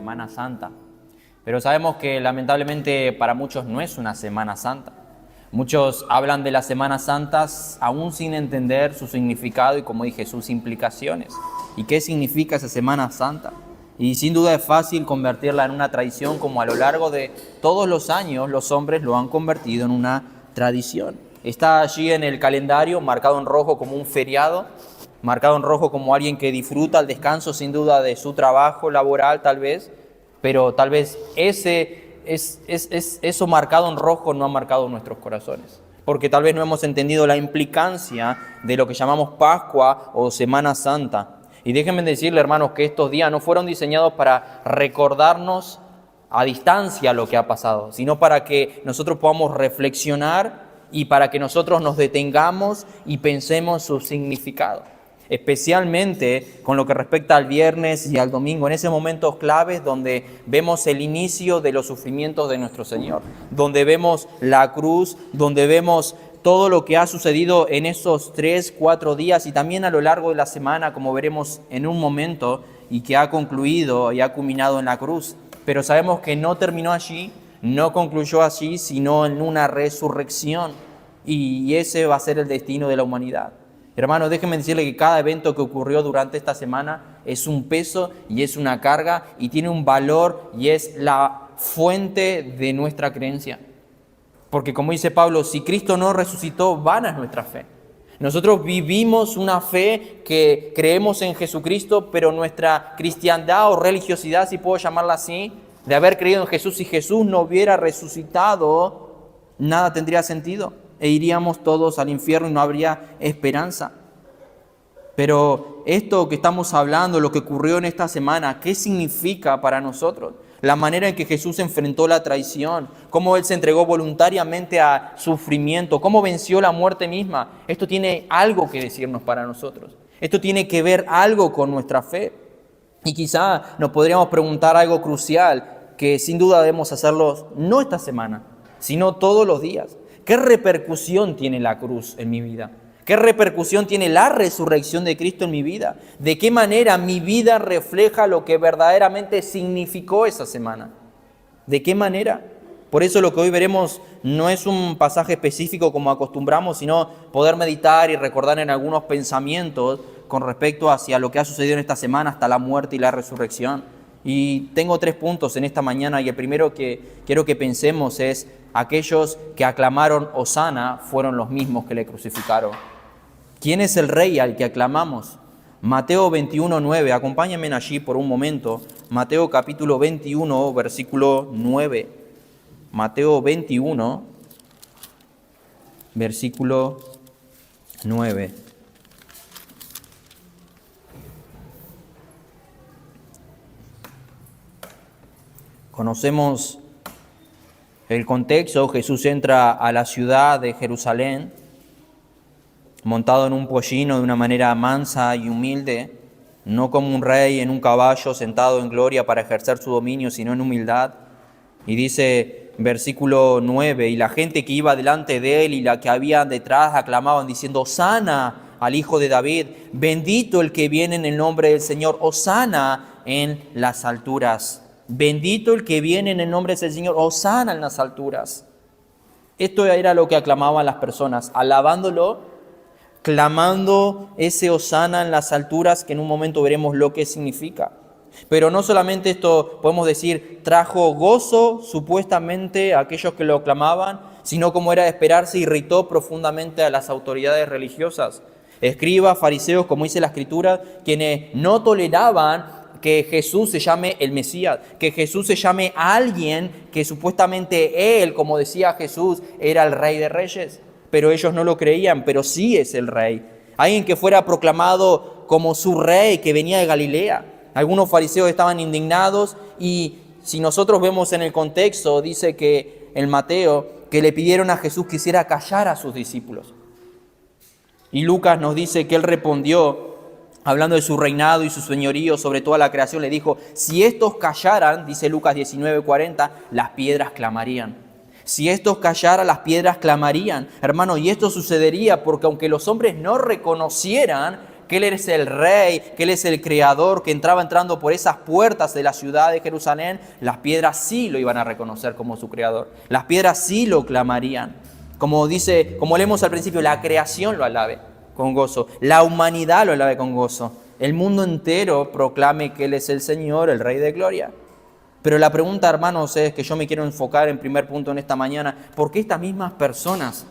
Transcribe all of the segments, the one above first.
Semana Santa. Pero sabemos que lamentablemente para muchos no es una Semana Santa. Muchos hablan de las Semanas Santas aún sin entender su significado y, como dije, sus implicaciones. ¿Y qué significa esa Semana Santa? Y sin duda es fácil convertirla en una tradición, como a lo largo de todos los años los hombres lo han convertido en una tradición. Está allí en el calendario, marcado en rojo como un feriado, marcado en rojo como alguien que disfruta el descanso sin duda de su trabajo laboral tal vez, pero tal vez eso marcado en rojo no ha marcado nuestros corazones, porque tal vez no hemos entendido la implicancia de lo que llamamos Pascua o Semana Santa. Y déjenme decirle, hermanos, que estos días no fueron diseñados para recordarnos a distancia lo que ha pasado, sino para que nosotros podamos reflexionar y para que nosotros nos detengamos y pensemos su significado. Especialmente con lo que respecta al viernes y al domingo, en esos momentos claves donde vemos el inicio de los sufrimientos de nuestro Señor, donde vemos la cruz, donde vemos todo lo que ha sucedido en esos 3-4 días y también a lo largo de la semana, como veremos en un momento, y que ha concluido y ha culminado en la cruz. Pero sabemos que no terminó allí, no concluyó allí, sino en una resurrección, y ese va a ser el destino de la humanidad. Hermanos, déjenme decirle que cada evento que ocurrió durante esta semana es un peso y es una carga y tiene un valor y es la fuente de nuestra creencia. Porque como dice Pablo, si Cristo no resucitó, vana es nuestra fe. Nosotros vivimos una fe que creemos en Jesucristo, pero nuestra cristiandad o religiosidad, si puedo llamarla así, de haber creído en Jesús, si Jesús no hubiera resucitado, nada tendría sentido. E iríamos todos al infierno y no habría esperanza. Pero esto que estamos hablando, lo que ocurrió en esta semana, ¿qué significa para nosotros? La manera en que Jesús enfrentó la traición, cómo Él se entregó voluntariamente a sufrimiento, cómo venció la muerte misma. Esto tiene algo que decirnos para nosotros. Esto tiene que ver algo con nuestra fe. Y quizá nos podríamos preguntar algo crucial, que sin duda debemos hacerlo no esta semana, sino todos los días. ¿Qué repercusión tiene la cruz en mi vida? ¿Qué repercusión tiene la resurrección de Cristo en mi vida? ¿De qué manera mi vida refleja lo que verdaderamente significó esa semana? ¿De qué manera? Por eso lo que hoy veremos no es un pasaje específico como acostumbramos, sino poder meditar y recordar en algunos pensamientos con respecto hacia lo que ha sucedido en esta semana hasta la muerte y la resurrección. Y tengo 3 puntos en esta mañana y el primero que quiero que pensemos es: aquellos que aclamaron Hosana fueron los mismos que le crucificaron. ¿Quién es el rey al que aclamamos? Mateo 21:9, acompáñenme allí por un momento. Mateo capítulo 21, versículo 9. Mateo 21, versículo 9. Conocemos el contexto. Jesús entra a la ciudad de Jerusalén montado en un pollino de una manera mansa y humilde, no como un rey en un caballo sentado en gloria para ejercer su dominio, sino en humildad. Y dice, versículo 9, y la gente que iba delante de él y la que había detrás aclamaban diciendo: Hosana al Hijo de David, bendito el que viene en el nombre del Señor, Hosana en las alturas. Bendito el que viene en el nombre del Señor, Hosana en las alturas. Esto era lo que aclamaban las personas, alabándolo, clamando ese Hosana en las alturas, que en un momento veremos lo que significa. Pero no solamente esto, podemos decir, trajo gozo supuestamente a aquellos que lo clamaban, sino, como era de esperarse, irritó profundamente a las autoridades religiosas, escribas, fariseos, como dice la Escritura, quienes no toleraban que Jesús se llame el Mesías, que Jesús se llame a alguien que supuestamente Él, como decía Jesús, era el Rey de Reyes. Pero ellos no lo creían, pero sí es el Rey. Alguien que fuera proclamado como su Rey, que venía de Galilea. Algunos fariseos estaban indignados y si nosotros vemos en el contexto, dice que en Mateo, que le pidieron a Jesús que hiciera callar a sus discípulos. Y Lucas nos dice que Él respondió, hablando de su reinado y su señorío sobre toda la creación, le dijo: si estos callaran, dice Lucas 19:40, las piedras clamarían. Si estos callaran, las piedras clamarían. Hermano, y esto sucedería porque aunque los hombres no reconocieran que Él es el Rey, que Él es el Creador, que entrando por esas puertas de la ciudad de Jerusalén, las piedras sí lo iban a reconocer como su Creador. Las piedras sí lo clamarían. Como leemos al principio, la creación lo alabe con gozo, la humanidad lo alabe con gozo, el mundo entero proclame que Él es el Señor, el Rey de Gloria. Pero la pregunta, hermanos, es que yo me quiero enfocar en primer punto en esta mañana. ¿Por qué estas mismas personas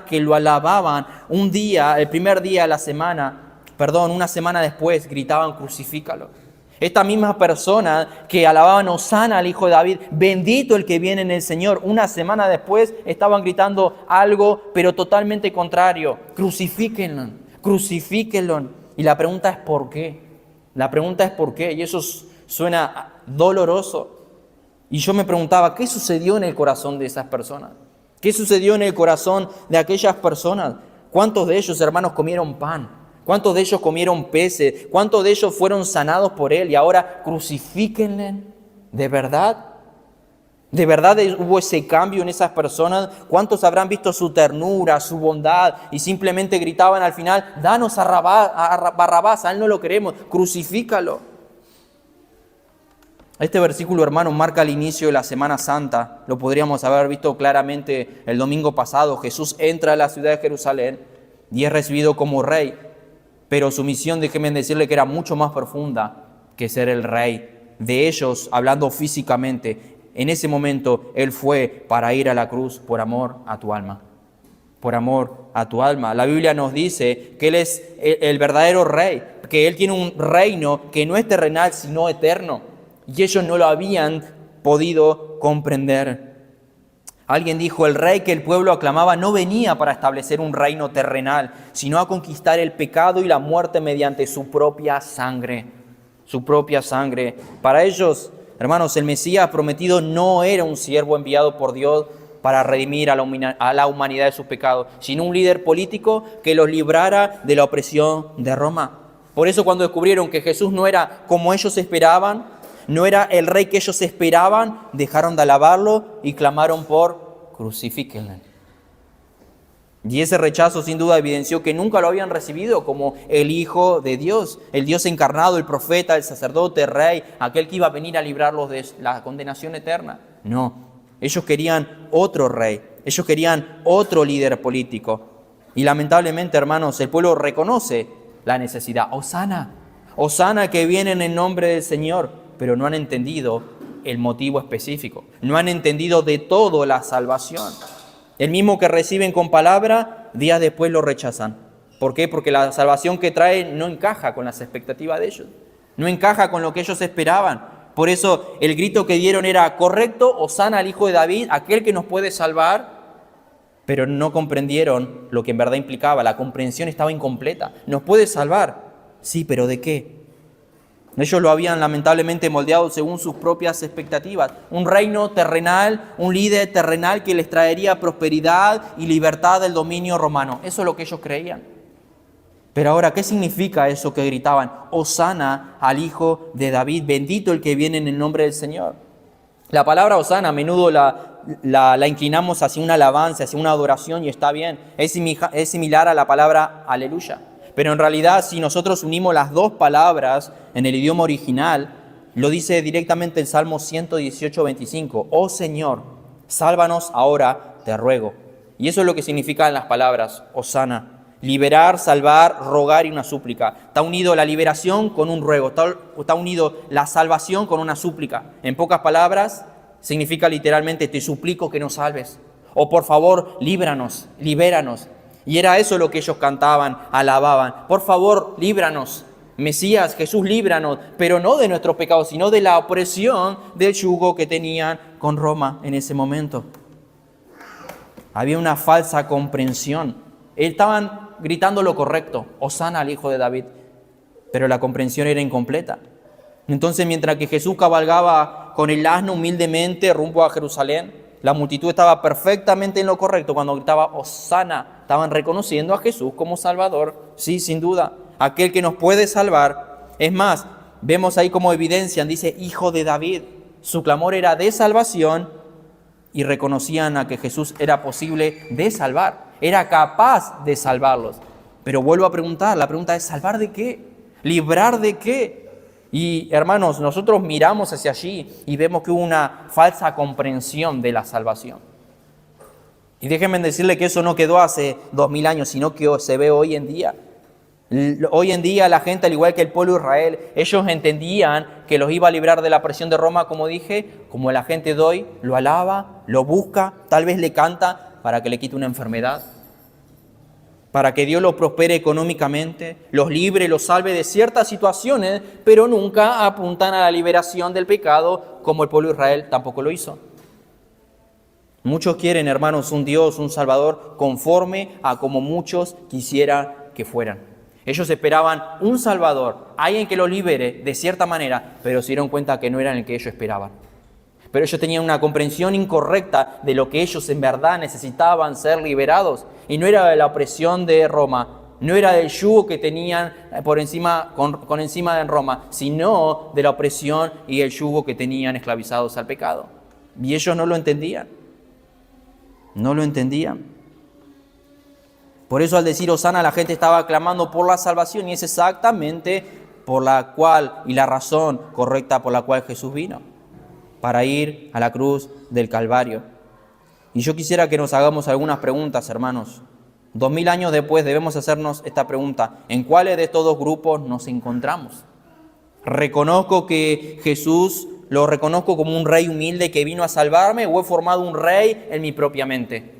que lo alababan un día, el primer día de la semana, una semana después, gritaban crucifícalo? Estas mismas personas que alababan Hosana al Hijo de David, bendito el que viene en el Señor, una semana después estaban gritando algo, pero totalmente contrario. Crucifíquenlo, crucifíquenlo. Y la pregunta es ¿por qué? La pregunta es ¿por qué? Y eso suena doloroso. Y yo me preguntaba, ¿qué sucedió en el corazón de esas personas? ¿Qué sucedió en el corazón de aquellas personas? ¿Cuántos de ellos, hermanos, comieron pan? ¿Cuántos de ellos comieron peces? ¿Cuántos de ellos fueron sanados por Él? Y ahora crucifíquenle. ¿De verdad? ¿De verdad hubo ese cambio en esas personas? ¿Cuántos habrán visto su ternura, su bondad y simplemente gritaban al final, danos a Barrabás, a Él no lo queremos, crucifícalo? Este versículo, hermano, marca el inicio de la Semana Santa. Lo podríamos haber visto claramente el domingo pasado. Jesús entra a la ciudad de Jerusalén y es recibido como rey. Pero su misión, déjenme decirle que era mucho más profunda que ser el rey. De ellos, hablando físicamente, en ese momento Él fue para ir a la cruz por amor a tu alma. Por amor a tu alma. La Biblia nos dice que Él es el verdadero rey, que Él tiene un reino que no es terrenal, sino eterno. Y ellos no lo habían podido comprender. Alguien dijo, el rey que el pueblo aclamaba no venía para establecer un reino terrenal, sino a conquistar el pecado y la muerte mediante su propia sangre. Su propia sangre. Para ellos, hermanos, el Mesías prometido no era un siervo enviado por Dios para redimir a la humanidad de sus pecados, sino un líder político que los librara de la opresión de Roma. Por eso cuando descubrieron que Jesús no era como ellos esperaban, no era el rey que ellos esperaban, dejaron de alabarlo y clamaron por crucifíquenlo. Y ese rechazo sin duda evidenció que nunca lo habían recibido como el Hijo de Dios, el Dios encarnado, el profeta, el sacerdote, el rey, aquel que iba a venir a librarlos de la condenación eterna. No, ellos querían otro rey, ellos querían otro líder político. Y lamentablemente, hermanos, el pueblo reconoce la necesidad. Hosana, Hosana que viene en el nombre del Señor. Pero no han entendido el motivo específico. No han entendido de todo la salvación. El mismo que reciben con palabra, días después lo rechazan. ¿Por qué? Porque la salvación que trae no encaja con las expectativas de ellos. No encaja con lo que ellos esperaban. Por eso el grito que dieron era correcto, Hosana al Hijo de David, aquel que nos puede salvar. Pero no comprendieron lo que en verdad implicaba. La comprensión estaba incompleta. ¿Nos puede salvar? Sí, pero ¿de qué? Ellos lo habían lamentablemente moldeado según sus propias expectativas. Un reino terrenal, un líder terrenal que les traería prosperidad y libertad del dominio romano. Eso es lo que ellos creían. Pero ahora, ¿qué significa eso que gritaban? Hosana al Hijo de David, bendito el que viene en el nombre del Señor. La palabra Hosana a menudo la inclinamos hacia una alabanza, hacia una adoración y está bien. Es similar a la palabra aleluya. Pero en realidad, si nosotros unimos las dos palabras en el idioma original, lo dice directamente el Salmo 118, 25. Oh Señor, sálvanos ahora, te ruego. Y eso es lo que significan las palabras Hosana. Liberar, salvar, rogar y una súplica. Está unido la liberación con un ruego. Está unido la salvación con una súplica. En pocas palabras, significa literalmente, te suplico que nos salves. O por favor, líbranos, libéranos. Y era eso lo que ellos cantaban, alababan. Por favor, líbranos, Mesías, Jesús, líbranos, pero no de nuestros pecados, sino de la opresión del yugo que tenían con Roma en ese momento. Había una falsa comprensión. Estaban gritando lo correcto, Hosana al Hijo de David, pero la comprensión era incompleta. Entonces, mientras que Jesús cabalgaba con el asno humildemente rumbo a Jerusalén, la multitud estaba perfectamente en lo correcto cuando gritaba Hosana. Estaban reconociendo a Jesús como Salvador, sí, sin duda, aquel que nos puede salvar. Es más, vemos ahí como evidencian, dice Hijo de David. Su clamor era de salvación y reconocían a que Jesús era posible de salvar, era capaz de salvarlos. Pero vuelvo a preguntar, la pregunta es, ¿salvar de qué? ¿Librar de qué? Y hermanos, nosotros miramos hacia allí y vemos que hubo una falsa comprensión de la salvación. Y déjenme decirle que eso no quedó hace 2000 años, sino que se ve hoy en día. Hoy en día la gente, al igual que el pueblo de Israel, ellos entendían que los iba a librar de la presión de Roma, como dije, como la gente de hoy lo alaba, lo busca, tal vez le canta para que le quite una enfermedad, para que Dios los prospere económicamente, los libre, los salve de ciertas situaciones, pero nunca apuntan a la liberación del pecado, como el pueblo de Israel tampoco lo hizo. Muchos quieren, hermanos, un Dios, un Salvador, conforme a como muchos quisieran que fueran. Ellos esperaban un Salvador, alguien que los libere de cierta manera, pero se dieron cuenta que no era el que ellos esperaban. Pero ellos tenían una comprensión incorrecta de lo que ellos en verdad necesitaban ser liberados. Y no era de la opresión de Roma, no era del yugo que tenían por encima, con encima de Roma, sino de la opresión y el yugo que tenían esclavizados al pecado. Y ellos no lo entendían. No lo entendían. Por eso al decir Hosana la gente estaba clamando por la salvación y es exactamente por la cual y la razón correcta por la cual Jesús vino, para ir a la cruz del Calvario. Y yo quisiera que nos hagamos algunas preguntas, hermanos. 2000 años después debemos hacernos esta pregunta: ¿en cuáles de estos dos grupos nos encontramos? ¿Reconozco que Jesús lo reconozco como un rey humilde que vino a salvarme, o he formado un rey en mi propia mente,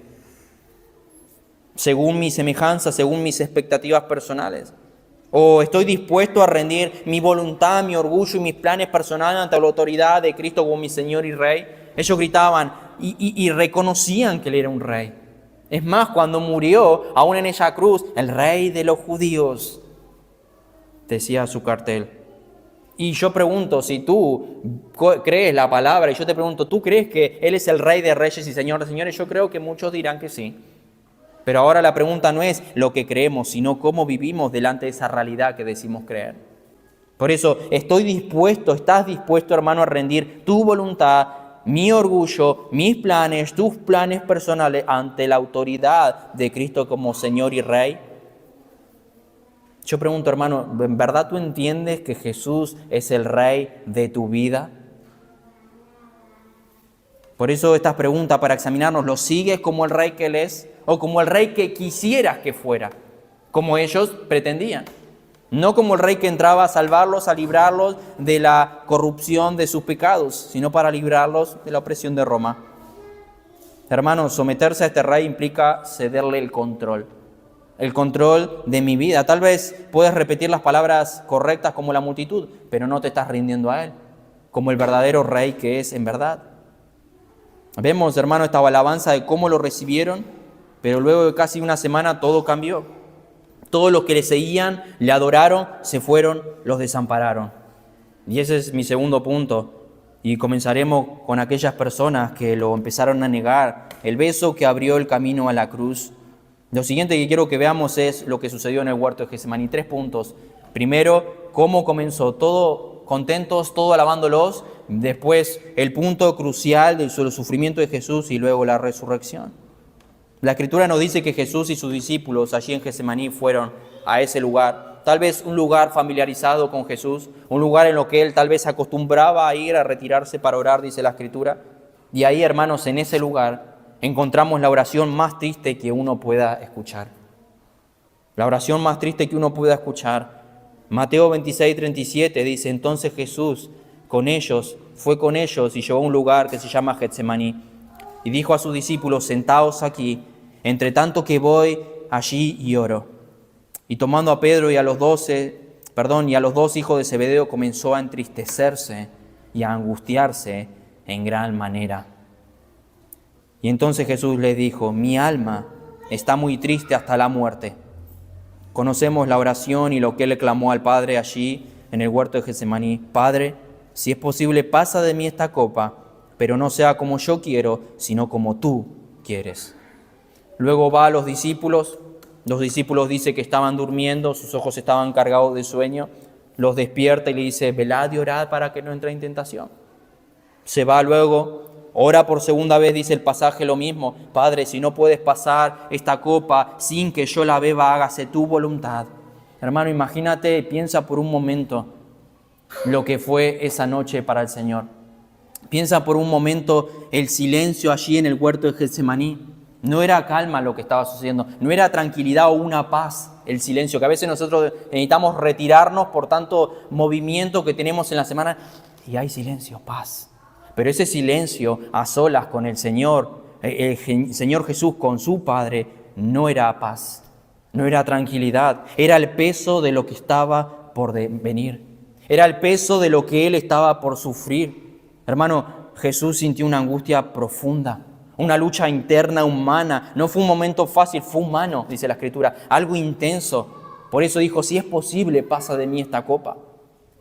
según mi semejanza, según mis expectativas personales? ¿O estoy dispuesto a rendir mi voluntad, mi orgullo y mis planes personales ante la autoridad de Cristo como mi Señor y Rey? Ellos gritaban y reconocían que Él era un rey. Es más, cuando murió, aún en esa cruz, el Rey de los judíos, decía su cartel. Y yo pregunto, si tú crees la palabra, y yo te pregunto, ¿tú crees que Él es el Rey de reyes y Señor de señores? Yo creo que muchos dirán que sí. Pero ahora la pregunta no es lo que creemos, sino cómo vivimos delante de esa realidad que decimos creer. Por eso, ¿estás dispuesto, hermano, a rendir tu voluntad, mi orgullo, mis planes, tus planes personales ante la autoridad de Cristo como Señor y Rey? Yo pregunto, hermano, ¿en verdad tú entiendes que Jesús es el Rey de tu vida? Por eso estas preguntas para examinarnos: ¿lo sigues como el Rey que Él es o como el Rey que quisieras que fuera, como ellos pretendían? No como el Rey que entraba a salvarlos, a librarlos de la corrupción de sus pecados, sino para librarlos de la opresión de Roma. Hermanos, someterse a este Rey implica cederle el control de mi vida. Tal vez puedes repetir las palabras correctas como la multitud, pero no te estás rindiendo a Él, como el verdadero Rey que es en verdad. Vemos, hermano, esta alabanza de cómo lo recibieron, pero luego de casi una semana todo cambió. Todos los que le seguían, le adoraron, se fueron, los desampararon. Y ese es mi segundo punto. Y comenzaremos con aquellas personas que lo empezaron a negar, el beso que abrió el camino a la cruz. Lo siguiente que quiero que veamos es lo que sucedió en el huerto de Getsemaní. 3 puntos. Primero, cómo comenzó, todo contentos, todo alabándolos. Después, el punto crucial del sufrimiento de Jesús y luego la resurrección. La Escritura nos dice que Jesús y sus discípulos allí en Getsemaní fueron a ese lugar, tal vez un lugar familiarizado con Jesús, un lugar en lo que Él tal vez acostumbraba a ir a retirarse para orar, dice la Escritura. Y ahí, hermanos, en ese lugar encontramos la oración más triste que uno pueda escuchar. La oración más triste que uno pueda escuchar. Mateo 26:37 dice: entonces Jesús fue con ellos y llegó a un lugar que se llama Getsemaní. Y dijo a sus discípulos: sentaos aquí, entre tanto que voy allí y oro. Y tomando a Pedro y a los dos hijos de Zebedeo, comenzó a entristecerse y a angustiarse en gran manera. Y entonces Jesús les dijo: mi alma está muy triste hasta la muerte. Conocemos la oración y lo que él le clamó al Padre allí en el huerto de Getsemaní: Padre, si es posible, pasa de mí esta copa, pero no sea como yo quiero, sino como tú quieres. Luego va a los discípulos dice que estaban durmiendo, sus ojos estaban cargados de sueño, los despierta y le dice: velad y orad para que no entre en tentación. Se va luego Ora por segunda vez, dice el pasaje lo mismo. Padre, si no puedes pasar esta copa sin que yo la beba, hágase tu voluntad. Hermano, imagínate, piensa por un momento lo que fue esa noche para el Señor. Piensa por un momento el silencio allí en el huerto de Getsemaní. No era calma lo que estaba sucediendo, no era tranquilidad o una paz el silencio, que a veces nosotros necesitamos retirarnos por tanto movimiento que tenemos en la semana y hay silencio, paz. Pero ese silencio a solas con el Señor Jesús con su Padre, no era paz, no era tranquilidad, era el peso de lo que estaba por venir, era el peso de lo que Él estaba por sufrir. Hermano, Jesús sintió una angustia profunda, una lucha interna humana. No fue un momento fácil, fue humano, dice la Escritura, algo intenso. Por eso dijo, si es posible, pasa de mí esta copa.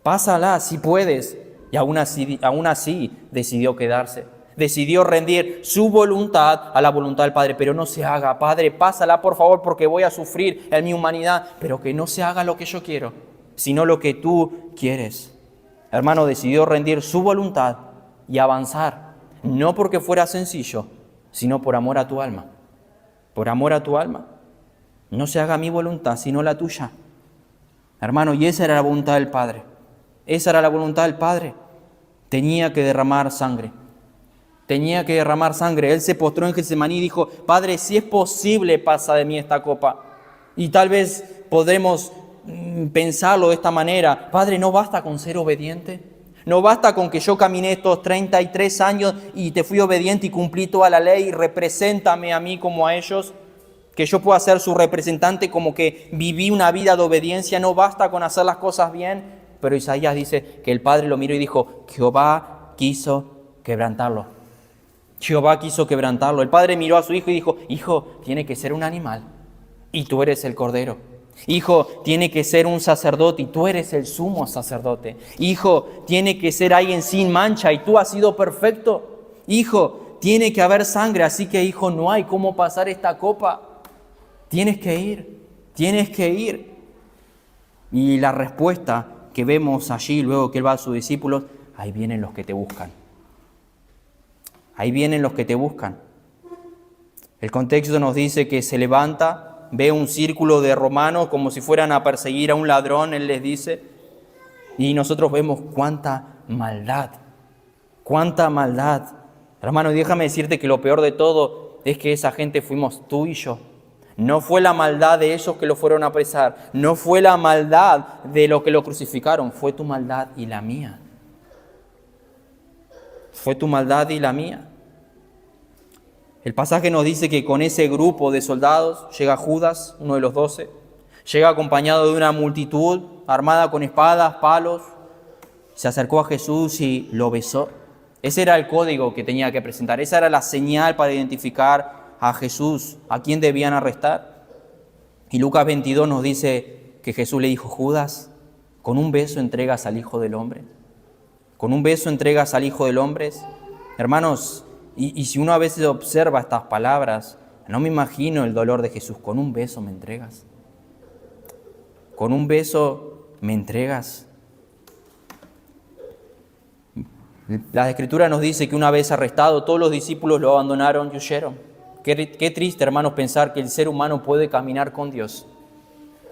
Pásala si puedes. Y aún así decidió quedarse. Decidió rendir su voluntad a la voluntad del Padre. Pero no se haga, Padre, pásala por favor porque voy a sufrir en mi humanidad. Pero que no se haga lo que yo quiero, sino lo que tú quieres. Hermano, decidió rendir su voluntad y avanzar. No porque fuera sencillo, sino por amor a tu alma. Por amor a tu alma. No se haga mi voluntad, sino la tuya. Hermano, y esa era la voluntad del Padre. Esa era la voluntad del Padre. Tenía que derramar sangre. Tenía que derramar sangre. Él se postró en Getsemaní y dijo, Padre, si es posible, pasa de mí esta copa. Y tal vez podremos pensarlo de esta manera. Padre, ¿no basta con ser obediente? ¿No basta con que yo caminé estos 33 años y te fui obediente y cumplí toda la ley? Represéntame a mí como a ellos. Que yo pueda ser su representante como que viví una vida de obediencia. No basta con hacer las cosas bien. Pero Isaías dice que el Padre lo miró y dijo, Jehová quiso quebrantarlo. Jehová quiso quebrantarlo. El Padre miró a su hijo y dijo, hijo, tiene que ser un animal y tú eres el cordero. Hijo, tiene que ser un sacerdote y tú eres el sumo sacerdote. Hijo, tiene que ser alguien sin mancha y tú has sido perfecto. Hijo, tiene que haber sangre, así que hijo, no hay cómo pasar esta copa. Tienes que ir. Y la respuesta que vemos allí, luego que Él va a sus discípulos, ahí vienen los que te buscan. Ahí vienen los que te buscan. El contexto nos dice que se levanta, ve un círculo de romanos como si fueran a perseguir a un ladrón, Él les dice, y nosotros vemos cuánta maldad. Hermano, déjame decirte que lo peor de todo es que esa gente fuimos tú y yo. No fue la maldad de ellos que lo fueron a apresar. No fue la maldad de los que lo crucificaron. Fue tu maldad y la mía. Fue tu maldad y la mía. El pasaje nos dice que con ese grupo de soldados llega Judas, uno de los 12. Llega acompañado de una multitud armada con espadas, palos. Se acercó a Jesús y lo besó. Ese era el código que tenía que presentar. Esa era la señal para identificar a Jesús, a quien debían arrestar. Y Lucas 22 nos dice que Jesús le dijo, Judas, ¿con un beso entregas al Hijo del Hombre? ¿Con un beso entregas al Hijo del Hombre? Hermanos, y si uno a veces observa estas palabras, no me imagino el dolor de Jesús. ¿Con un beso me entregas? ¿Con un beso me entregas? La Escritura nos dice que una vez arrestado, todos los discípulos lo abandonaron y huyeron. Qué triste, hermanos, pensar que el ser humano puede caminar con Dios,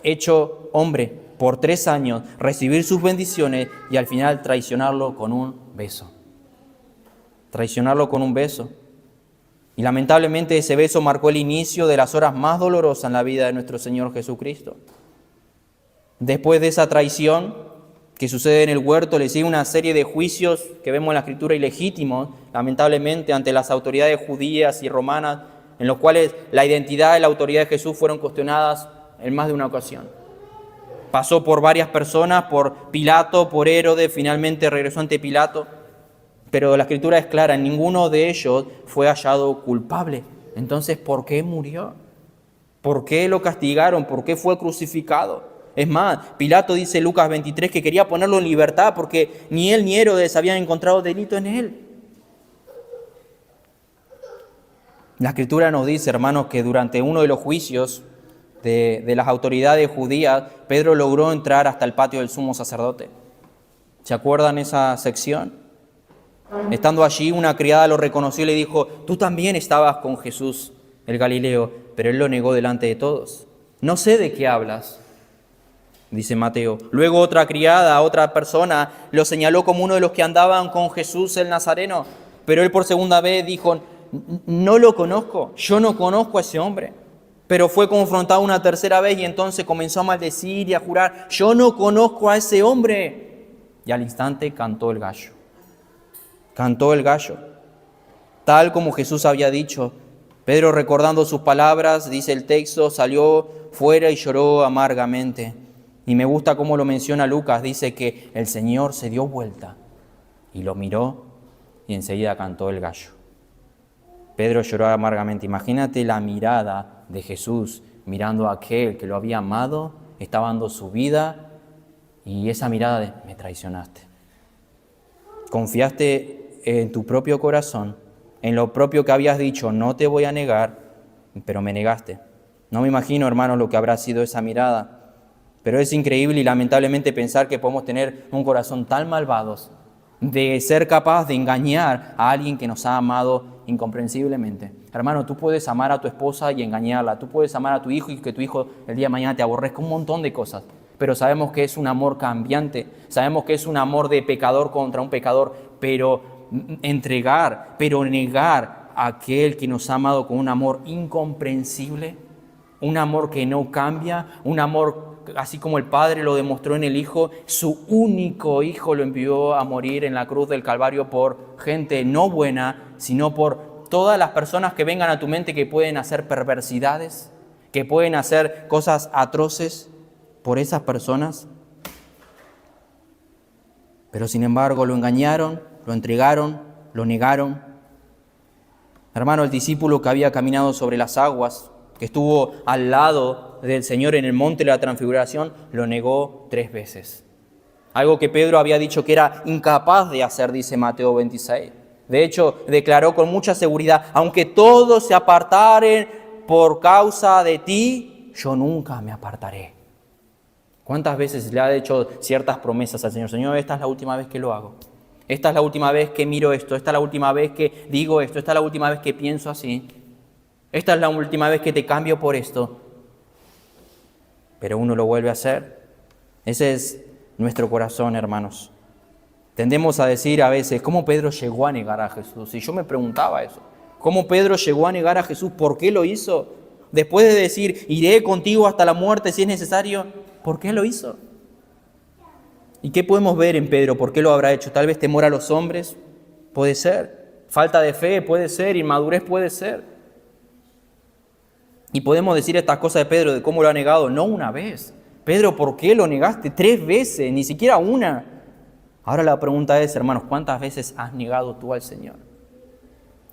hecho hombre, por 3 años, recibir sus bendiciones y al final traicionarlo con un beso. Traicionarlo con un beso. Y lamentablemente ese beso marcó el inicio de las horas más dolorosas en la vida de nuestro Señor Jesucristo. Después de esa traición que sucede en el huerto, le sigue una serie de juicios que vemos en la Escritura ilegítimos, lamentablemente, ante las autoridades judías y romanas, en los cuales la identidad y la autoridad de Jesús fueron cuestionadas en más de una ocasión. Pasó por varias personas, por Pilato, por Herodes, finalmente regresó ante Pilato, pero la Escritura es clara, ninguno de ellos fue hallado culpable. Entonces, ¿por qué murió? ¿Por qué lo castigaron? ¿Por qué fue crucificado? Es más, Pilato dice en Lucas 23 que quería ponerlo en libertad porque ni él ni Herodes habían encontrado delito en él. La Escritura nos dice, hermanos, que durante uno de los juicios de las autoridades judías, Pedro logró entrar hasta el patio del sumo sacerdote. ¿Se acuerdan esa sección? Estando allí, una criada lo reconoció y le dijo: tú también estabas con Jesús, el Galileo. Pero él lo negó delante de todos. No sé de qué hablas, dice Mateo. Luego otra criada, otra persona, lo señaló como uno de los que andaban con Jesús el Nazareno. Pero él por segunda vez dijo: no lo conozco, yo no conozco a ese hombre. Pero fue confrontado una tercera vez y entonces comenzó a maldecir y a jurar: yo no conozco a ese hombre. Y al instante cantó el gallo. Cantó el gallo. Tal como Jesús había dicho, Pedro, recordando sus palabras, dice el texto, salió fuera y lloró amargamente. Y me gusta cómo lo menciona Lucas, dice que el Señor se dio vuelta y lo miró y enseguida cantó el gallo. Pedro lloró amargamente. Imagínate la mirada de Jesús mirando a aquel que lo había amado, estaba dando su vida, y esa mirada de: me traicionaste. Confiaste en tu propio corazón, en lo propio que habías dicho: no te voy a negar, pero me negaste. No me imagino, hermanos, lo que habrá sido esa mirada, pero es increíble y lamentablemente pensar que podemos tener un corazón tan malvados de ser capaz de engañar a alguien que nos ha amado incomprensiblemente. Hermano, tú puedes amar a tu esposa y engañarla, tú puedes amar a tu hijo y que tu hijo el día de mañana te aborrezca, un montón de cosas, pero sabemos que es un amor cambiante, sabemos que es un amor de pecador contra un pecador, pero negar a aquel que nos ha amado con un amor incomprensible, un amor que no cambia, un amor así como el Padre lo demostró en el Hijo. Su único Hijo lo envió a morir en la cruz del Calvario por gente no buena, sino por todas las personas que vengan a tu mente que pueden hacer perversidades, que pueden hacer cosas atroces, por esas personas. Pero sin embargo lo engañaron, lo entregaron, lo negaron. Hermano, el discípulo que había caminado sobre las aguas, que estuvo al lado del Señor en el monte de la Transfiguración, lo negó 3 veces. Algo que Pedro había dicho que era incapaz de hacer, dice Mateo 26. De hecho, declaró con mucha seguridad: aunque todos se apartaren por causa de ti, yo nunca me apartaré. ¿Cuántas veces le ha hecho ciertas promesas al Señor? Señor, esta es la última vez que lo hago. Esta es la última vez que miro esto. Esta es la última vez que digo esto. Esta es la última vez que pienso así. Esta es la última vez que te cambio por esto. Pero uno lo vuelve a hacer. Ese es nuestro corazón, hermanos. Tendemos a decir a veces: ¿cómo Pedro llegó a negar a Jesús? Y yo me preguntaba eso. ¿Cómo Pedro llegó a negar a Jesús? ¿Por qué lo hizo? Después de decir: iré contigo hasta la muerte si es necesario, ¿por qué lo hizo? ¿Y qué podemos ver en Pedro? ¿Por qué lo habrá hecho? Tal vez temor a los hombres, puede ser. Falta de fe, puede ser. Inmadurez, puede ser. Y podemos decir estas cosas de Pedro, de cómo lo ha negado, no una vez. Pedro, ¿por qué lo negaste? 3 veces, ni siquiera una. Ahora la pregunta es, hermanos, ¿cuántas veces has negado tú al Señor?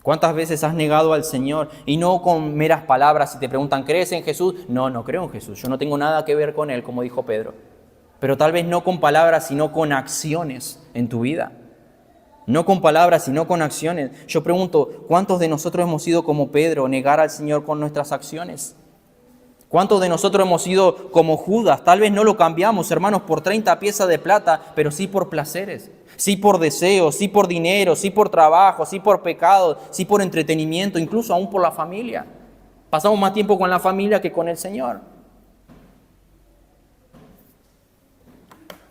¿Cuántas veces has negado al Señor? Y no con meras palabras. Si te preguntan: ¿crees en Jesús? No, no creo en Jesús. Yo no tengo nada que ver con Él, como dijo Pedro. Pero tal vez no con palabras, sino con acciones en tu vida. No con palabras, sino con acciones. Yo pregunto: ¿cuántos de nosotros hemos sido como Pedro, negar al Señor con nuestras acciones? ¿Cuántos de nosotros hemos sido como Judas? Tal vez no lo cambiamos, hermanos, por 30 piezas de plata, pero sí por placeres, sí por deseos, sí por dinero, sí por trabajo, sí por pecado, sí por entretenimiento, incluso aún por la familia. Pasamos más tiempo con la familia que con el Señor.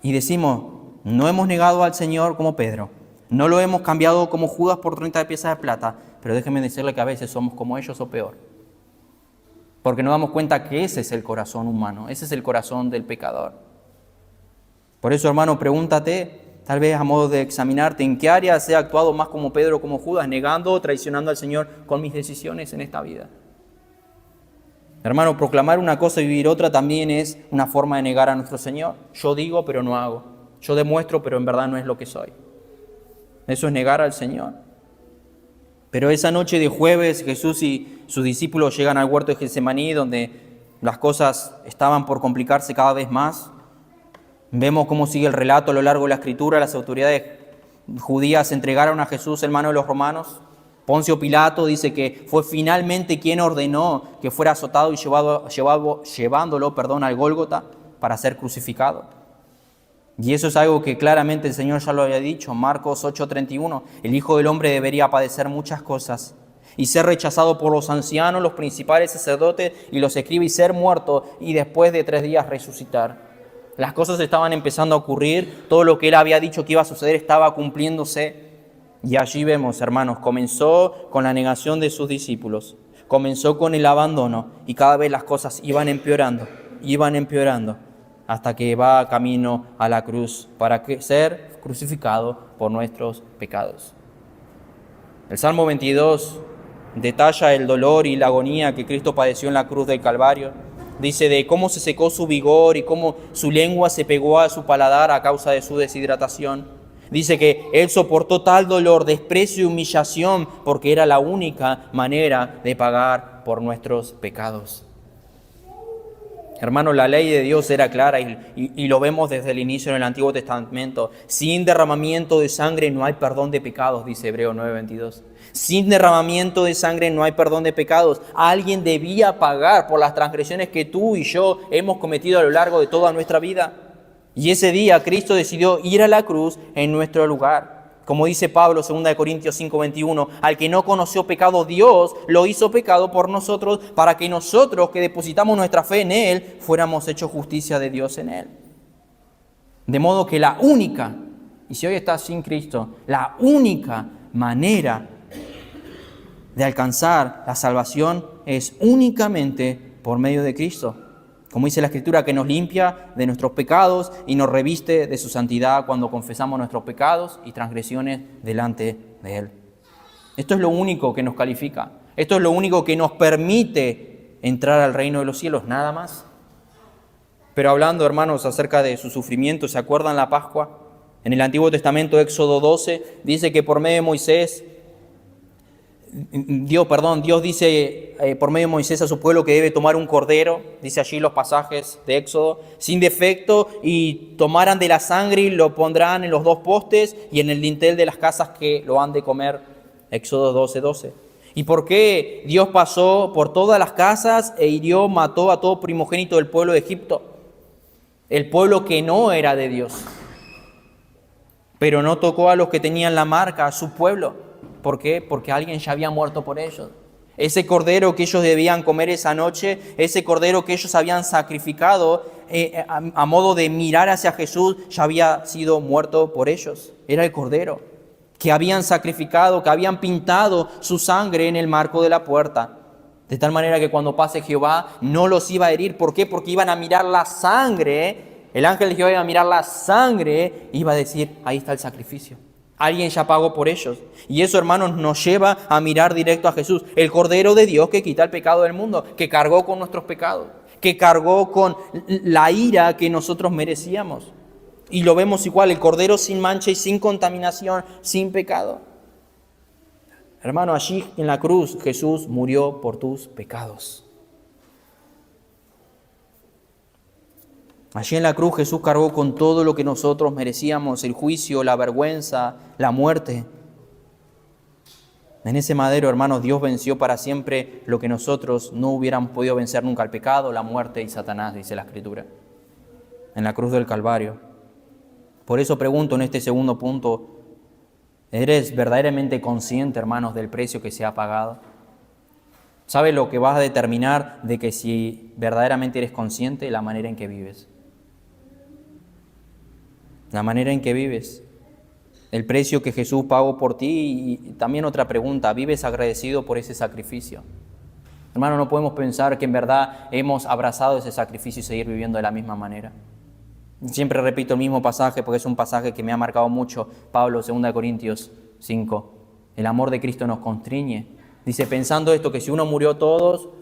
Y decimos: no hemos negado al Señor como Pedro, no lo hemos cambiado como Judas por 30 piezas de plata, pero déjenme decirle que a veces somos como ellos o peor. Porque nos damos cuenta que ese es el corazón humano, ese es el corazón del pecador. Por eso, hermano, pregúntate, tal vez a modo de examinarte, ¿en qué áreas he actuado más como Pedro o como Judas, negando o traicionando al Señor con mis decisiones en esta vida? Hermano, proclamar una cosa y vivir otra también es una forma de negar a nuestro Señor. Yo digo, pero no hago. Yo demuestro, pero en verdad no es lo que soy. Eso es negar al Señor. Pero esa noche de jueves, Jesús y sus discípulos llegan al huerto de Getsemaní, donde las cosas estaban por complicarse cada vez más. Vemos cómo sigue el relato a lo largo de la Escritura. Las autoridades judías entregaron a Jesús en manos de los romanos. Poncio Pilato dice que fue finalmente quien ordenó que fuera azotado y llevándolo al Gólgota para ser crucificado. Y eso es algo que claramente el Señor ya lo había dicho, Marcos 8:31. El Hijo del Hombre debería padecer muchas cosas y ser rechazado por los ancianos, los principales sacerdotes y los escribas y ser muerto y después de 3 días resucitar. Las cosas estaban empezando a ocurrir, todo lo que Él había dicho que iba a suceder estaba cumpliéndose. Y allí vemos, hermanos, comenzó con la negación de sus discípulos, comenzó con el abandono y cada vez las cosas iban empeorando, hasta que va camino a la cruz para ser crucificado por nuestros pecados. El Salmo 22 detalla el dolor y la agonía que Cristo padeció en la cruz del Calvario. Dice de cómo se secó su vigor y cómo su lengua se pegó a su paladar a causa de su deshidratación. Dice que Él soportó tal dolor, desprecio y humillación porque era la única manera de pagar por nuestros pecados. Hermano, la ley de Dios era clara y lo vemos desde el inicio en el Antiguo Testamento. Sin derramamiento de sangre no hay perdón de pecados, dice Hebreos 9:22. Sin derramamiento de sangre no hay perdón de pecados. Alguien debía pagar por las transgresiones que tú y yo hemos cometido a lo largo de toda nuestra vida. Y ese día Cristo decidió ir a la cruz en nuestro lugar. Como dice Pablo, 2 Corintios 5:21, al que no conoció pecado, Dios lo hizo pecado por nosotros, para que nosotros que depositamos nuestra fe en Él, fuéramos hechos justicia de Dios en Él. De modo que la única, y si hoy estás sin Cristo, la única manera de alcanzar la salvación es únicamente por medio de Cristo. Como dice la Escritura, que nos limpia de nuestros pecados y nos reviste de su santidad cuando confesamos nuestros pecados y transgresiones delante de Él. Esto es lo único que nos califica. Esto es lo único que nos permite entrar al reino de los cielos, nada más. Pero hablando, hermanos, acerca de su sufrimiento, ¿se acuerdan la Pascua? En el Antiguo Testamento, Éxodo 12, dice que por medio de Moisés, Dios dice por medio de Moisés a su pueblo que debe tomar un cordero, dice allí los pasajes de Éxodo, sin defecto, y tomarán de la sangre y lo pondrán en los 2 postes y en el dintel de las casas que lo han de comer. Éxodo 12:12. ¿Y por qué Dios pasó por todas las casas e hirió, mató a todo primogénito del pueblo de Egipto? El pueblo que no era de Dios. Pero no tocó a los que tenían la marca, a su pueblo. ¿Por qué? Porque alguien ya había muerto por ellos. Ese cordero que ellos debían comer esa noche, ese cordero que ellos habían sacrificado a modo de mirar hacia Jesús, ya había sido muerto por ellos. Era el cordero que habían sacrificado, que habían pintado su sangre en el marco de la puerta. De tal manera que cuando pase Jehová no los iba a herir. ¿Por qué? Porque iban a mirar la sangre. El ángel de Jehová iba a mirar la sangre y iba a decir, ahí está el sacrificio. Alguien ya pagó por ellos. Y eso, hermanos, nos lleva a mirar directo a Jesús, el Cordero de Dios que quita el pecado del mundo, que cargó con nuestros pecados, que cargó con la ira que nosotros merecíamos. Y lo vemos igual, el Cordero sin mancha y sin contaminación, sin pecado. Hermano, allí en la cruz Jesús murió por tus pecados. Allí en la cruz Jesús cargó con todo lo que nosotros merecíamos, el juicio, la vergüenza, la muerte. En ese madero, hermanos, Dios venció para siempre lo que nosotros no hubiéramos podido vencer nunca, el pecado, la muerte y Satanás, dice la Escritura, en la cruz del Calvario. Por eso pregunto en este segundo punto, ¿eres verdaderamente consciente, hermanos, del precio que se ha pagado? ¿Sabes lo que vas a determinar de que si verdaderamente eres consciente? La manera en que vives. La manera en que vives, el precio que Jesús pagó por ti. Y también otra pregunta, ¿vives agradecido por ese sacrificio? Hermano, no podemos pensar que en verdad hemos abrazado ese sacrificio y seguir viviendo de la misma manera. Siempre repito el mismo pasaje porque es un pasaje que me ha marcado mucho. Pablo, 2 Corintios 5. El amor de Cristo nos constriñe. Dice, pensando esto, que si uno murió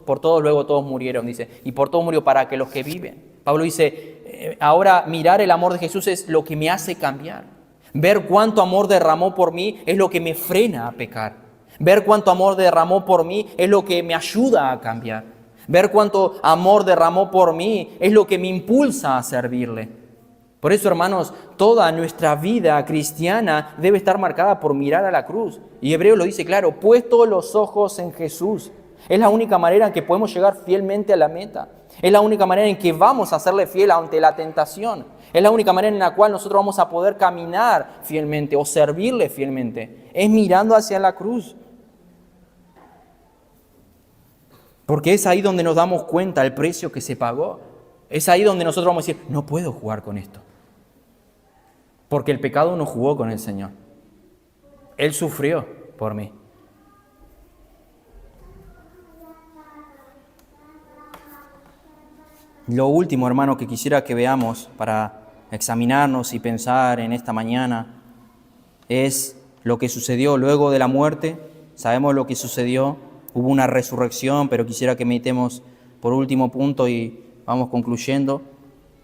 por todos, luego todos murieron. Dice, y por todos murió para que los que viven. Pablo dice, ahora mirar el amor de Jesús es lo que me hace cambiar. Ver cuánto amor derramó por mí es lo que me frena a pecar. Ver cuánto amor derramó por mí es lo que me ayuda a cambiar. Ver cuánto amor derramó por mí es lo que me impulsa a servirle. Por eso, hermanos, toda nuestra vida cristiana debe estar marcada por mirar a la cruz. Y Hebreo lo dice claro, puesto los ojos en Jesús, Es la única manera en que podemos llegar fielmente a la meta. Es la única manera en que vamos a serle fiel ante la tentación. Es la única manera en la cual nosotros vamos a poder caminar fielmente o servirle fielmente. Es mirando hacia la cruz. Porque es ahí donde nos damos cuenta del precio que se pagó. Es ahí donde nosotros vamos a decir, no puedo jugar con esto. Porque el pecado no jugó con el Señor. Él sufrió por mí. Lo último, hermano, que quisiera que veamos para examinarnos y pensar en esta mañana es lo que sucedió luego de la muerte. Sabemos lo que sucedió, hubo una resurrección, pero quisiera que meditemos por último punto y vamos concluyendo.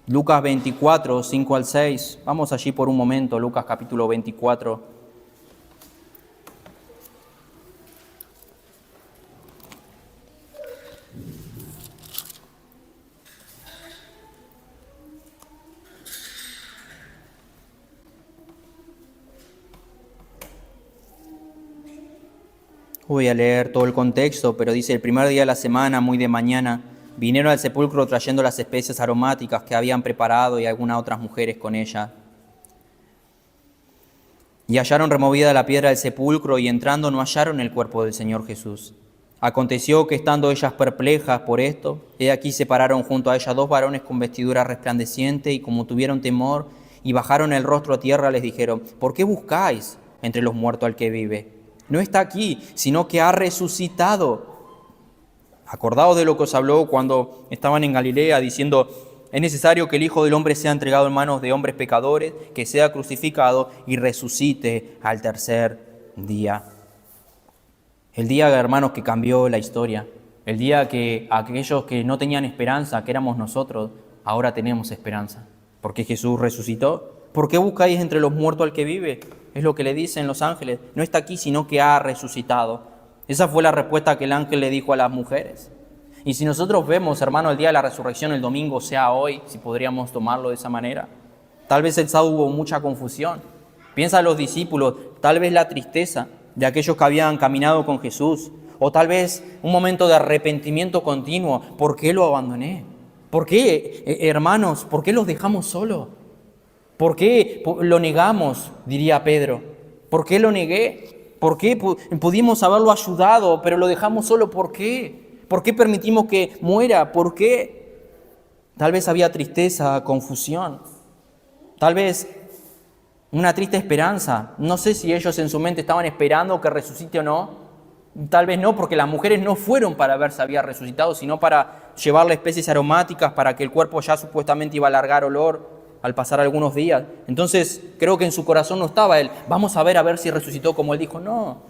Lucas 24, 5 al 6. Vamos allí por un momento, Lucas capítulo 24. Voy a leer todo el contexto, pero dice, el primer día de la semana, muy de mañana, vinieron al sepulcro trayendo las especias aromáticas que habían preparado y algunas otras mujeres con ella. Y hallaron removida la piedra del sepulcro y entrando no hallaron el cuerpo del Señor Jesús. Aconteció que estando ellas perplejas por esto, he aquí se pararon junto a ellas dos varones con vestidura resplandeciente y como tuvieron temor y bajaron el rostro a tierra, les dijeron, ¿por qué buscáis entre los muertos al que vive? No está aquí, sino que ha resucitado. Acordaos de lo que os habló cuando estaban en Galilea, diciendo, es necesario que el Hijo del Hombre sea entregado en manos de hombres pecadores, que sea crucificado y resucite al tercer día. El día, hermanos, que cambió la historia. El día que aquellos que no tenían esperanza, que éramos nosotros, ahora tenemos esperanza. Porque Jesús resucitó. ¿Por qué buscáis entre los muertos al que vive? Es lo que le dicen los ángeles. No está aquí, sino que ha resucitado. Esa fue la respuesta que el ángel le dijo a las mujeres. Y si nosotros vemos, hermano, el día de la resurrección, el domingo, sea hoy, si podríamos tomarlo de esa manera. Tal vez el sábado hubo mucha confusión. Piensa en los discípulos, tal vez la tristeza de aquellos que habían caminado con Jesús. O tal vez un momento de arrepentimiento continuo. ¿Por qué lo abandoné? ¿Por qué, hermanos, por qué los dejamos solos? ¿Por qué lo negamos? Diría Pedro. ¿Por qué lo negué? ¿Por qué pudimos haberlo ayudado, pero lo dejamos solo? ¿Por qué? ¿Por qué permitimos que muera? ¿Por qué? Tal vez había tristeza, confusión. Tal vez una triste esperanza. No sé si ellos en su mente estaban esperando que resucite o no. Tal vez no, porque las mujeres no fueron para ver si había resucitado, sino para llevarle especies aromáticas para que el cuerpo ya supuestamente iba a largar olor al pasar algunos días. Entonces creo que en su corazón no estaba él, vamos a ver si resucitó como él dijo. No.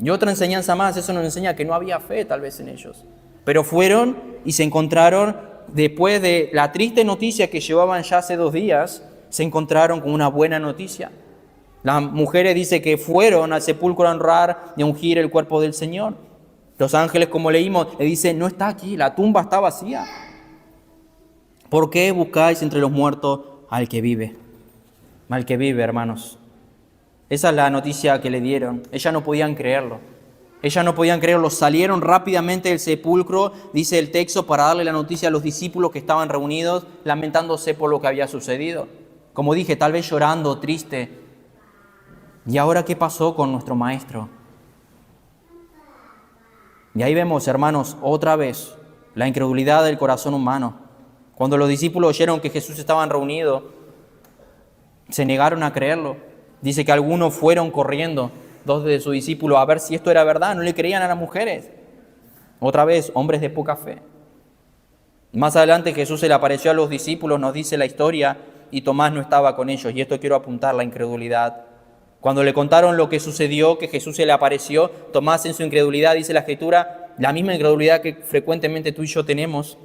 Y otra enseñanza más, eso nos enseña que no había fe tal vez en ellos. Pero fueron y se encontraron, después de la triste noticia que llevaban ya hace 2 días, se encontraron con una buena noticia. Las mujeres dicen que fueron al sepulcro a honrar y a ungir el cuerpo del Señor. Los ángeles, como leímos, le dicen, no está aquí, la tumba está vacía. ¿Por qué buscáis entre los muertos al que vive? Al que vive, hermanos. Esa es la noticia que le dieron. Ellas no podían creerlo. Ellas no podían creerlo. Salieron rápidamente del sepulcro, dice el texto, para darle la noticia a los discípulos que estaban reunidos, lamentándose por lo que había sucedido. Como dije, tal vez llorando, triste. ¿Y ahora qué pasó con nuestro maestro? Y ahí vemos, hermanos, otra vez la incredulidad del corazón humano. Cuando los discípulos oyeron que Jesús estaban reunidos, se negaron a creerlo. Dice que algunos fueron corriendo, 2 de sus discípulos, a ver si esto era verdad. No le creían a las mujeres. Otra vez, hombres de poca fe. Más adelante Jesús se le apareció a los discípulos, nos dice la historia, y Tomás no estaba con ellos. Y esto quiero apuntar, la incredulidad. Cuando le contaron lo que sucedió, que Jesús se le apareció, Tomás en su incredulidad, dice la Escritura, la misma incredulidad que frecuentemente tú y yo tenemos,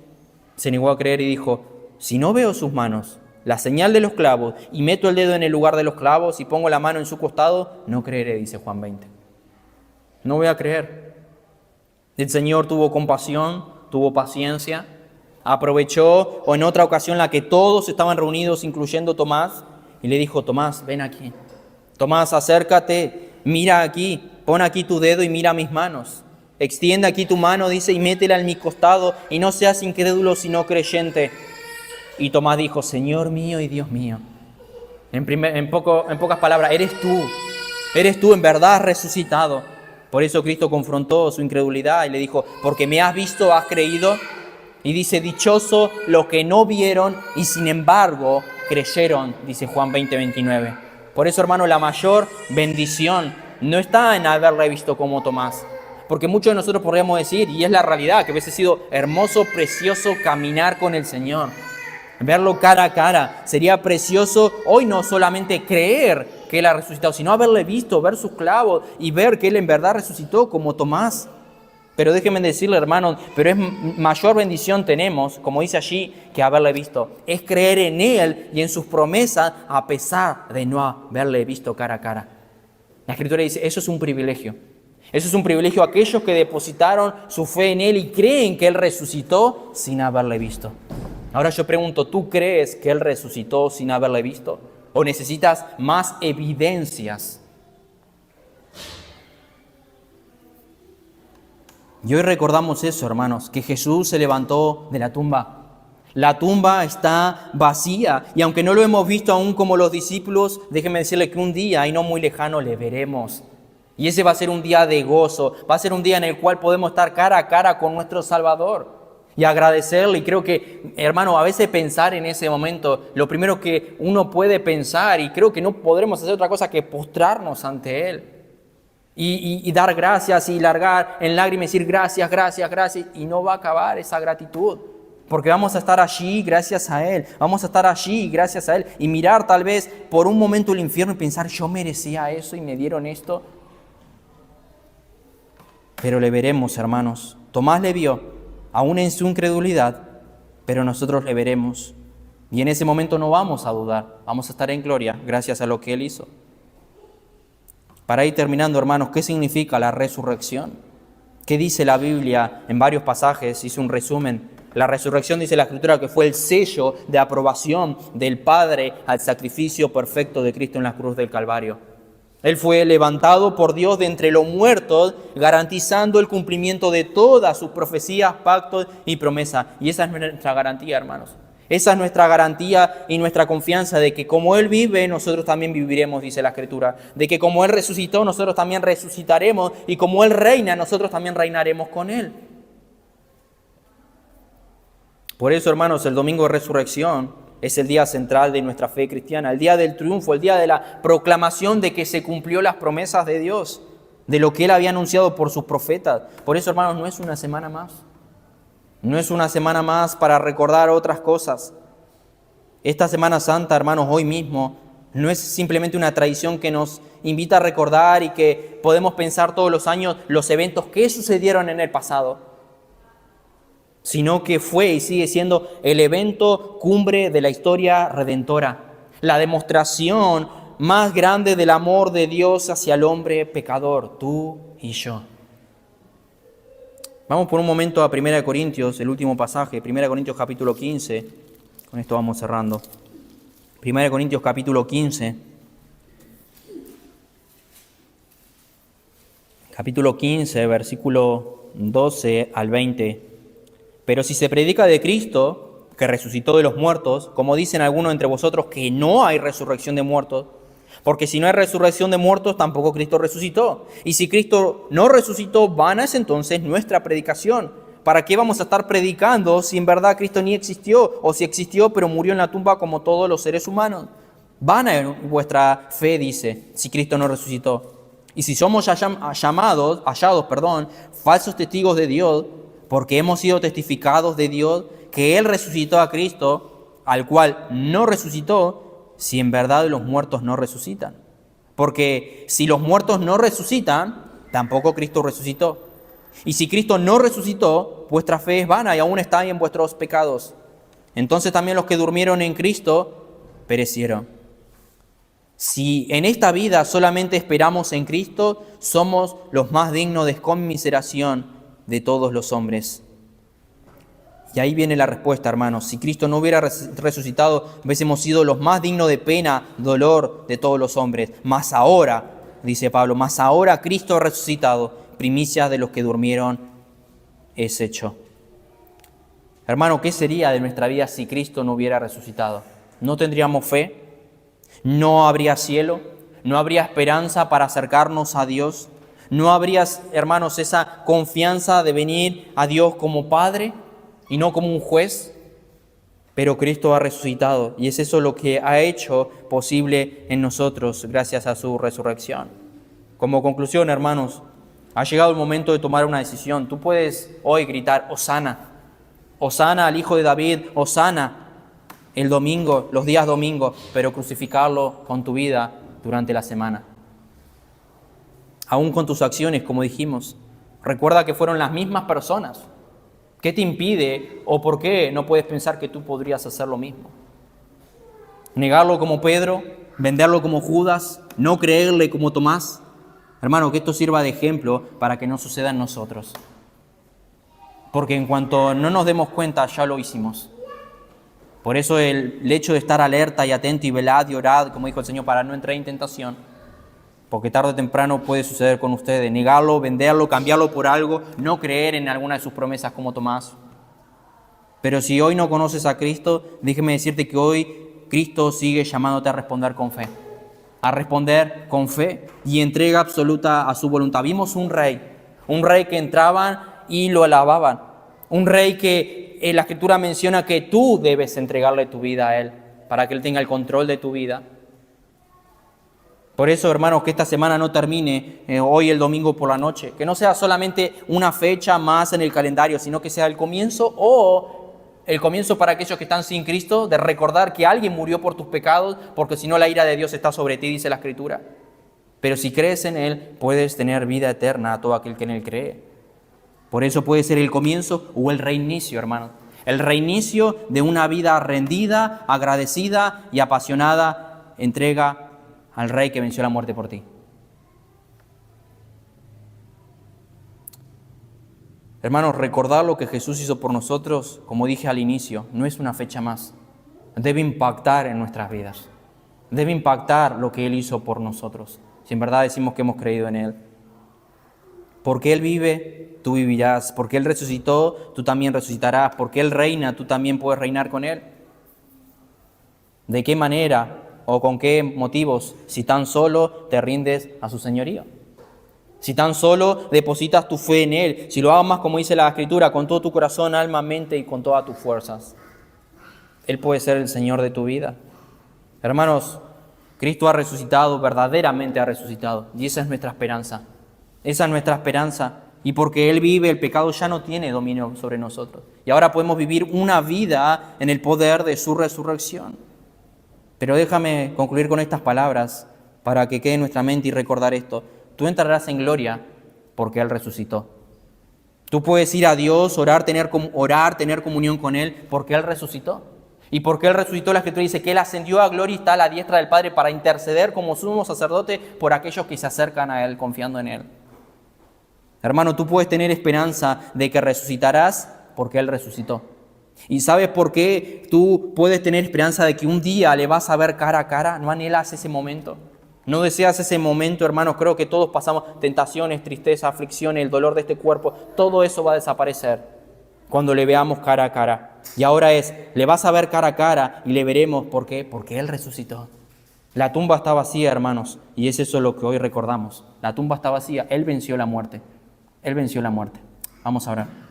se negó a creer y dijo, si no veo sus manos, la señal de los clavos, y meto el dedo en el lugar de los clavos y pongo la mano en su costado, no creeré, dice Juan 20. No voy a creer. El Señor tuvo compasión, tuvo paciencia, aprovechó, o en otra ocasión la que todos estaban reunidos, incluyendo Tomás, y le dijo, Tomás, ven aquí. Tomás, acércate, mira aquí, pon aquí tu dedo y mira mis manos. Extiende aquí tu mano, dice, y métela en mi costado, y no seas incrédulo, sino creyente. Y Tomás dijo, Señor mío y Dios mío. En pocas palabras, eres tú en verdad resucitado. Por eso Cristo confrontó su incredulidad y le dijo, porque me has visto, has creído. Y dice, dichoso los que no vieron y sin embargo creyeron, dice Juan 20:29. Por eso, hermano, la mayor bendición no está en haberle visto como Tomás. Porque muchos de nosotros podríamos decir, y es la realidad, que hubiese sido hermoso, precioso caminar con el Señor. Verlo cara a cara. Sería precioso hoy no solamente creer que Él ha resucitado, sino haberle visto, ver sus clavos y ver que Él en verdad resucitó como Tomás. Pero déjenme decirle, hermanos, pero es mayor bendición tenemos, como dice allí, que haberle visto. Es creer en Él y en sus promesas a pesar de no haberle visto cara a cara. La Escritura dice, eso es un privilegio. Eso es un privilegio a aquellos que depositaron su fe en Él y creen que Él resucitó sin haberle visto. Ahora yo pregunto, ¿tú crees que Él resucitó sin haberle visto? ¿O necesitas más evidencias? Y hoy recordamos eso, hermanos, que Jesús se levantó de la tumba. La tumba está vacía y aunque no lo hemos visto aún como los discípulos, déjenme decirle que un día, y no muy lejano, le veremos. Y ese va a ser un día de gozo, va a ser un día en el cual podemos estar cara a cara con nuestro Salvador y agradecerle. Y creo que, hermano, a veces pensar en ese momento, lo primero que uno puede pensar, y creo que no podremos hacer otra cosa que postrarnos ante Él. Y dar gracias y largar en lágrimas y decir gracias, gracias, gracias. Y no va a acabar esa gratitud. Porque vamos a estar allí gracias a Él. Vamos a estar allí gracias a Él. Y mirar tal vez por un momento el infierno y pensar, yo merecía eso y me dieron esto. Pero le veremos, hermanos. Tomás le vio, aún en su incredulidad, pero nosotros le veremos. Y en ese momento no vamos a dudar. Vamos a estar en gloria gracias a lo que Él hizo. Para ir terminando, hermanos, ¿qué significa la resurrección? ¿Qué dice la Biblia en varios pasajes? Hice un resumen. La resurrección, dice la Escritura, que fue el sello de aprobación del Padre al sacrificio perfecto de Cristo en la cruz del Calvario. Él fue levantado por Dios de entre los muertos, garantizando el cumplimiento de todas sus profecías, pactos y promesas. Y esa es nuestra garantía, hermanos. Esa es nuestra garantía y nuestra confianza de que como Él vive, nosotros también viviremos, dice la Escritura. De que como Él resucitó, nosotros también resucitaremos. Y como Él reina, nosotros también reinaremos con Él. Por eso, hermanos, el domingo de resurrección es el día central de nuestra fe cristiana. El día del triunfo, el día de la proclamación de que se cumplió las promesas de Dios. De lo que Él había anunciado por sus profetas. Por eso, hermanos, no es una semana más. No es una semana más para recordar otras cosas. Esta Semana Santa, hermanos, hoy mismo, no es simplemente una tradición que nos invita a recordar y que podemos pensar todos los años los eventos que sucedieron en el pasado, sino que fue y sigue siendo el evento cumbre de la historia redentora, la demostración más grande del amor de Dios hacia el hombre pecador, tú y yo. Vamos por un momento a 1 Corintios, el último pasaje, 1 Corintios capítulo 15. Con esto vamos cerrando. 1 Corintios capítulo 15. Capítulo 15, versículo 12 al 20. Pero si se predica de Cristo, que resucitó de los muertos, como dicen algunos entre vosotros que no hay resurrección de muertos, porque si no hay resurrección de muertos, tampoco Cristo resucitó. Y si Cristo no resucitó, vana es entonces nuestra predicación. ¿Para qué vamos a estar predicando si en verdad Cristo ni existió? O si existió, pero murió en la tumba como todos los seres humanos. Vana es vuestra fe, dice, si Cristo no resucitó. Y si somos hallados, falsos testigos de Dios, porque hemos sido testificados de Dios que Él resucitó a Cristo, al cual no resucitó, si en verdad los muertos no resucitan. Porque si los muertos no resucitan, tampoco Cristo resucitó. Y si Cristo no resucitó, vuestra fe es vana y aún está en vuestros pecados. Entonces también los que durmieron en Cristo perecieron. Si en esta vida solamente esperamos en Cristo, somos los más dignos de conmiseración de todos los hombres. Y ahí viene la respuesta, hermanos. Si Cristo no hubiera resucitado, hubiésemos sido los más dignos de pena, dolor de todos los hombres. Mas ahora, dice Pablo, mas ahora Cristo ha resucitado. primicias de los que durmieron es hecho. Hermano, ¿qué sería de nuestra vida si Cristo no hubiera resucitado? No tendríamos fe, no habría cielo, no habría esperanza para acercarnos a Dios, no habría, hermanos, esa confianza de venir a Dios como Padre y no como un juez. Pero Cristo ha resucitado y es eso lo que ha hecho posible en nosotros gracias a su resurrección. Como conclusión, hermanos, ha llegado el momento de tomar una decisión. Tú puedes hoy gritar, Hosana, Hosana al Hijo de David, Hosana el domingo, los días domingos, pero crucificarlo con tu vida durante la semana. Aún con tus acciones, como dijimos, recuerda que fueron las mismas personas. ¿Qué te impide o por qué no puedes pensar que tú podrías hacer lo mismo? Negarlo como Pedro, venderlo como Judas, no creerle como Tomás. Hermano, que esto sirva de ejemplo para que no suceda en nosotros. Porque en cuanto no nos demos cuenta, ya lo hicimos. Por eso el hecho de estar alerta y atento y velad y orad, como dijo el Señor, para no entrar en tentación, porque tarde o temprano puede suceder con ustedes, negarlo, venderlo, cambiarlo por algo, no creer en alguna de sus promesas como Tomás. Pero si hoy no conoces a Cristo, déjeme decirte que hoy Cristo sigue llamándote a responder con fe. A responder con fe y entrega absoluta a su voluntad. Vimos un rey que entraban y lo alababan. Un rey que la Escritura menciona que tú debes entregarle tu vida a Él, para que Él tenga el control de tu vida. Por eso, hermanos, que esta semana no termine hoy el domingo por la noche, que no sea solamente una fecha más en el calendario, sino que sea el comienzo para aquellos que están sin Cristo, de recordar que alguien murió por tus pecados, porque si no la ira de Dios está sobre ti, dice la Escritura. Pero si crees en Él, puedes tener vida eterna a todo aquel que en Él cree. Por eso puede ser el comienzo o el reinicio, hermanos. El reinicio de una vida rendida, agradecida y apasionada entrega al Rey que venció la muerte por ti. Hermanos, recordar lo que Jesús hizo por nosotros, como dije al inicio, no es una fecha más. Debe impactar en nuestras vidas. Debe impactar lo que Él hizo por nosotros. Si en verdad decimos que hemos creído en Él. Porque Él vive, tú vivirás. Porque Él resucitó, tú también resucitarás. Porque Él reina, tú también puedes reinar con Él. ¿De qué manera o con qué motivos? Si tan solo te rindes a su señorío. Si tan solo depositas tu fe en Él. Si lo amas, como dice la Escritura, con todo tu corazón, alma, mente y con todas tus fuerzas. Él puede ser el Señor de tu vida. Hermanos, Cristo ha resucitado, verdaderamente ha resucitado. Y esa es nuestra esperanza. Esa es nuestra esperanza. Y porque Él vive, el pecado ya no tiene dominio sobre nosotros. Y ahora podemos vivir una vida en el poder de su resurrección. Pero déjame concluir con estas palabras para que quede en nuestra mente y recordar esto. Tú entrarás en gloria porque Él resucitó. Tú puedes ir a Dios, orar, tener comunión con Él porque Él resucitó. Y porque Él resucitó, la Escritura dice que Él ascendió a gloria y está a la diestra del Padre para interceder como sumo sacerdote por aquellos que se acercan a Él confiando en Él. Hermano, tú puedes tener esperanza de que resucitarás porque Él resucitó. ¿Y sabes por qué tú puedes tener esperanza de que un día le vas a ver cara a cara? ¿No anhelas ese momento? ¿No deseas ese momento, hermanos? Creo que todos pasamos tentaciones, tristeza, aflicciones, el dolor de este cuerpo. Todo eso va a desaparecer cuando le veamos cara a cara. Y ahora le vas a ver cara a cara y le veremos. ¿Por qué? Porque Él resucitó. La tumba está vacía, hermanos, y es eso lo que hoy recordamos. La tumba está vacía. Él venció la muerte. Él venció la muerte. Vamos a orar.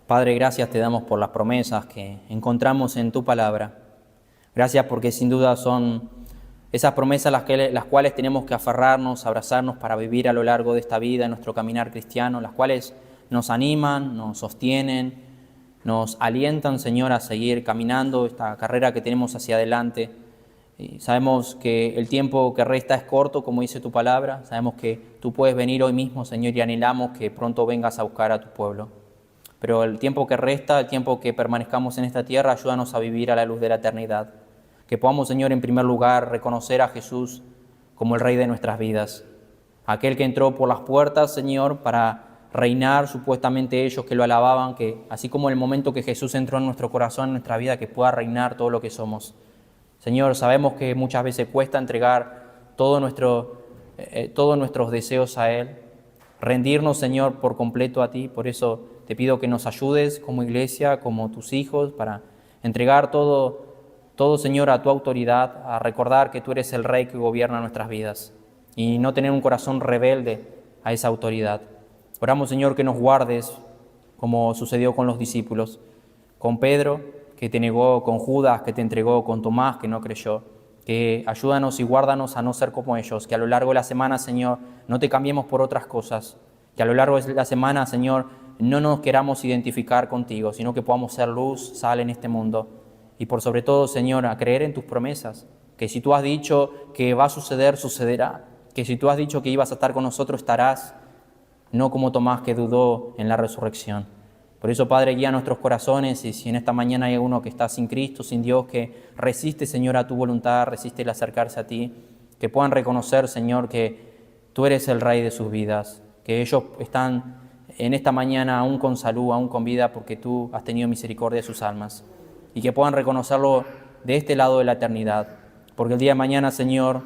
Padre, gracias te damos por las promesas que encontramos en tu palabra. Gracias porque sin duda son esas promesas las cuales tenemos que aferrarnos, abrazarnos para vivir a lo largo de esta vida, en nuestro caminar cristiano, las cuales nos animan, nos sostienen, nos alientan, Señor, a seguir caminando esta carrera que tenemos hacia adelante. Y sabemos que el tiempo que resta es corto, como dice tu palabra. Sabemos que tú puedes venir hoy mismo, Señor, y anhelamos que pronto vengas a buscar a tu pueblo. Pero el tiempo que resta, el tiempo que permanezcamos en esta tierra, ayúdanos a vivir a la luz de la eternidad. Que podamos, Señor, en primer lugar, reconocer a Jesús como el Rey de nuestras vidas. Aquel que entró por las puertas, Señor, para reinar supuestamente ellos que lo alababan, que así como en el momento que Jesús entró en nuestro corazón, en nuestra vida, que pueda reinar todo lo que somos. Señor, sabemos que muchas veces cuesta entregar todos nuestros deseos a Él, rendirnos, Señor, por completo a ti. Por eso te pido que nos ayudes como iglesia, como tus hijos, para entregar todo, Señor, a tu autoridad, a recordar que tú eres el Rey que gobierna nuestras vidas y no tener un corazón rebelde a esa autoridad. Oramos, Señor, que nos guardes, como sucedió con los discípulos, con Pedro, que te negó, con Judas, que te entregó, con Tomás, que no creyó. Que ayúdanos y guárdanos a no ser como ellos, que a lo largo de la semana, Señor, no te cambiemos por otras cosas, que a lo largo de la semana, Señor, no nos queramos identificar contigo, sino que podamos ser luz, sal en este mundo. Y por sobre todo, Señor, a creer en tus promesas, que si tú has dicho que va a suceder, sucederá, que si tú has dicho que ibas a estar con nosotros, estarás, no como Tomás que dudó en la resurrección. Por eso, Padre, guía nuestros corazones, y si en esta mañana hay uno que está sin Cristo, sin Dios, que resiste, Señor, a tu voluntad, resiste el acercarse a ti, que puedan reconocer, Señor, que tú eres el Rey de sus vidas, que ellos están en esta mañana aún con salud, aún con vida, porque tú has tenido misericordia de sus almas, y que puedan reconocerlo de este lado de la eternidad, porque el día de mañana, Señor,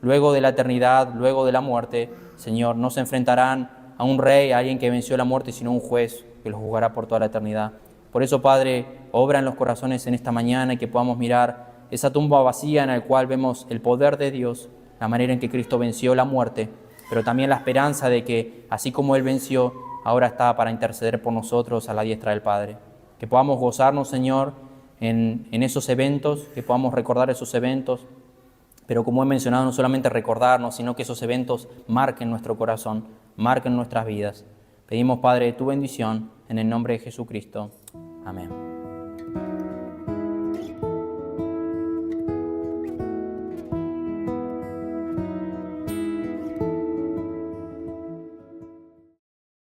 luego de la eternidad, luego de la muerte, Señor, no se enfrentarán a un rey, a alguien que venció la muerte, sino a un juez que los juzgará por toda la eternidad. Por eso, Padre, obra en los corazones en esta mañana y que podamos mirar esa tumba vacía en la cual vemos el poder de Dios, la manera en que Cristo venció la muerte, pero también la esperanza de que, así como Él venció, ahora está para interceder por nosotros a la diestra del Padre. Que podamos gozarnos, Señor, en esos eventos, que podamos recordar esos eventos, pero como he mencionado, no solamente recordarnos, sino que esos eventos marquen nuestro corazón, marquen nuestras vidas. Pedimos, Padre, tu bendición en el nombre de Jesucristo. Amén.